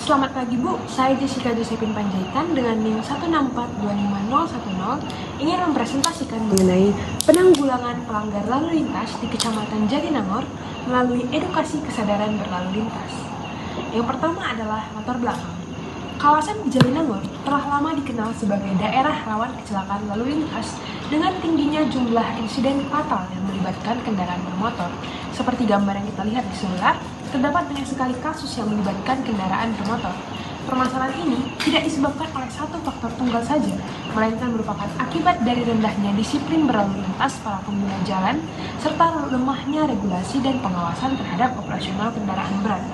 Selamat pagi Bu, saya Jessica Josephine Panjaitan dengan NIM 164255010 ingin mempresentasikan mengenai penanggulangan pelanggar lalu lintas di Kecamatan Jatinangor melalui edukasi kesadaran berlalu lintas. Yang pertama adalah latar belakang. Kawasan Jatinangor telah lama dikenal sebagai daerah rawan kecelakaan lalu lintas dengan tingginya jumlah insiden fatal yang melibatkan kendaraan bermotor. Seperti gambar yang kita lihat di sebelah, terdapat banyak sekali kasus yang melibatkan kendaraan bermotor. Permasalahan ini tidak disebabkan oleh satu faktor tunggal saja, melainkan merupakan akibat dari rendahnya disiplin berlalu lintas para pengguna jalan, serta lemahnya regulasi dan pengawasan terhadap operasional kendaraan berat.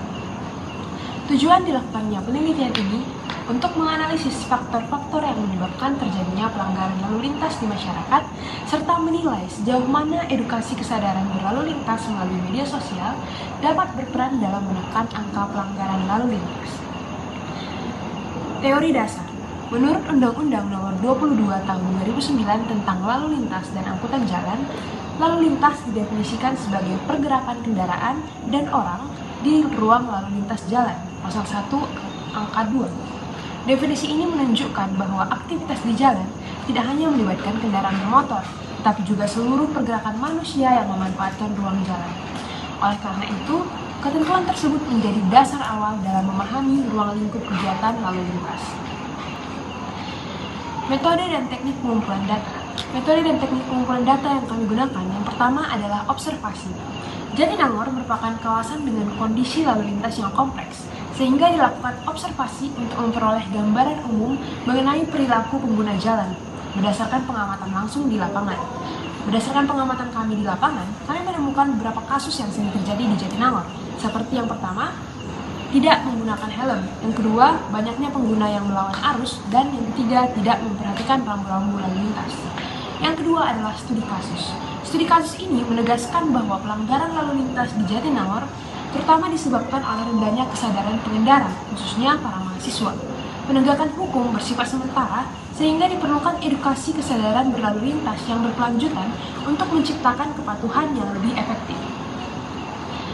Tujuan dilakukannya penelitian ini untuk menganalisis faktor-faktor yang menyebabkan terjadinya pelanggaran lalu lintas di masyarakat, serta menilai sejauh mana edukasi kesadaran berlalu lintas melalui media sosial dapat berperan dalam menekan angka pelanggaran lalu lintas. Teori dasar. Menurut Undang-Undang Nomor 22 Tahun 2009 tentang Lalu Lintas dan Angkutan Jalan, lalu lintas didefinisikan sebagai pergerakan kendaraan dan orang di ruang lalu lintas jalan. Pasal 1 angka 2. Definisi ini menunjukkan bahwa aktivitas di jalan tidak hanya melibatkan kendaraan bermotor, tetapi juga seluruh pergerakan manusia yang memanfaatkan ruang jalan. Oleh karena itu, ketentuan tersebut menjadi dasar awal dalam memahami ruang lingkup kegiatan lalu lintas. Metode dan teknik pengumpulan data. Metode dan teknik pengumpulan data yang kami gunakan yang pertama adalah observasi. Jatinangor merupakan kawasan dengan kondisi lalu lintas yang kompleks, sehingga dilakukan observasi untuk memperoleh gambaran umum mengenai perilaku pengguna jalan berdasarkan pengamatan langsung di lapangan. Berdasarkan pengamatan kami di lapangan, kami menemukan beberapa kasus yang sering terjadi di Jatinangor. Seperti yang pertama, tidak menggunakan helm. Yang kedua, banyaknya pengguna yang melawan arus. Dan yang ketiga, tidak memperhatikan rambu-rambu lalu lintas. Yang kedua adalah studi kasus. Studi kasus ini menegaskan bahwa pelanggaran lalu lintas di Jatinangor terutama disebabkan oleh rendahnya kesadaran pengendara, khususnya para mahasiswa. Penegakan hukum bersifat sementara, sehingga diperlukan edukasi kesadaran berlalu lintas yang berkelanjutan untuk menciptakan kepatuhan yang lebih efektif.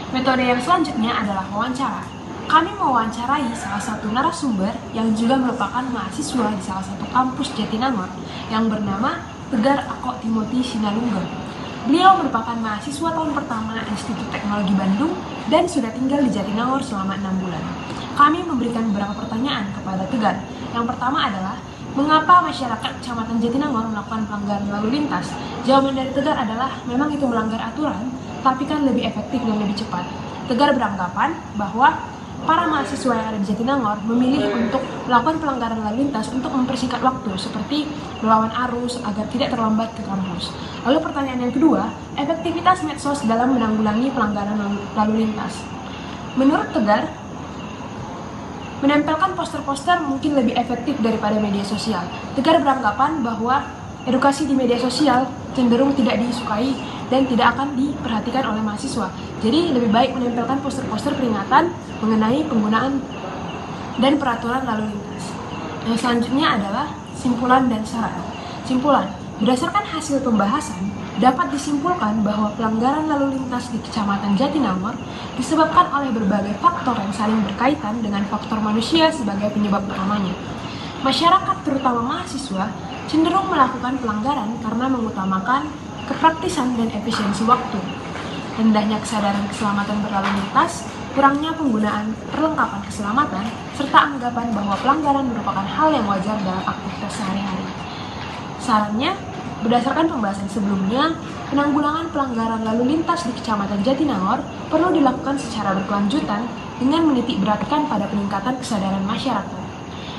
Metode yang selanjutnya adalah wawancara. Kami mewawancarai salah satu narasumber yang juga merupakan mahasiswa di salah satu kampus Jatinangor yang bernama Tegar Ako Timothy Sinalungga. Beliau merupakan mahasiswa tahun pertama Institut Teknologi Bandung dan sudah tinggal di Jatinangor selama 6 bulan. Kami memberikan beberapa pertanyaan kepada Tegar. Yang pertama adalah, mengapa masyarakat Kecamatan Jatinangor melakukan pelanggaran lalu lintas? Jawaban dari Tegar adalah, memang itu melanggar aturan, tapi kan lebih efektif dan lebih cepat. Tegar beranggapan bahwa para mahasiswa yang ada di Jatinangor memilih untuk melakukan pelanggaran lalu lintas untuk mempersingkat waktu, seperti melawan arus agar tidak terlambat ke kampus. Lalu pertanyaan yang kedua, efektivitas medsos dalam menanggulangi pelanggaran lalu lintas. Menurut Tegar, menempelkan poster-poster mungkin lebih efektif daripada media sosial. Tegar beranggapan bahwa edukasi di media sosial cenderung tidak disukai dan tidak akan diperhatikan oleh mahasiswa. Jadi lebih baik menempelkan poster-poster peringatan mengenai penggunaan dan peraturan lalu lintas. Yang selanjutnya adalah simpulan dan saran. Simpulan, berdasarkan hasil pembahasan, dapat disimpulkan bahwa pelanggaran lalu lintas di Kecamatan Jatinangor disebabkan oleh berbagai faktor yang saling berkaitan dengan faktor manusia sebagai penyebab utamanya. Masyarakat, terutama mahasiswa, cenderung melakukan pelanggaran karena mengutamakan kepraktisan dan efisiensi waktu, rendahnya kesadaran keselamatan berlalu lintas, kurangnya penggunaan perlengkapan keselamatan, serta anggapan bahwa pelanggaran merupakan hal yang wajar dalam aktivitas sehari-hari. Sarannya, berdasarkan pembahasan sebelumnya, penanggulangan pelanggaran lalu lintas di Kecamatan Jatinangor perlu dilakukan secara berkelanjutan dengan menitik beratkan pada peningkatan kesadaran masyarakat.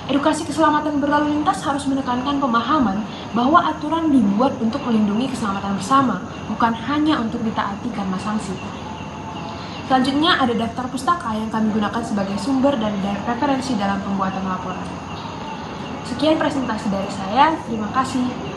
Edukasi keselamatan berlalu lintas harus menekankan pemahaman bahwa aturan dibuat untuk melindungi keselamatan bersama, bukan hanya untuk ditaati karena sanksi. Selanjutnya ada daftar pustaka yang kami gunakan sebagai sumber dan referensi dalam pembuatan laporan. Sekian presentasi dari saya, terima kasih.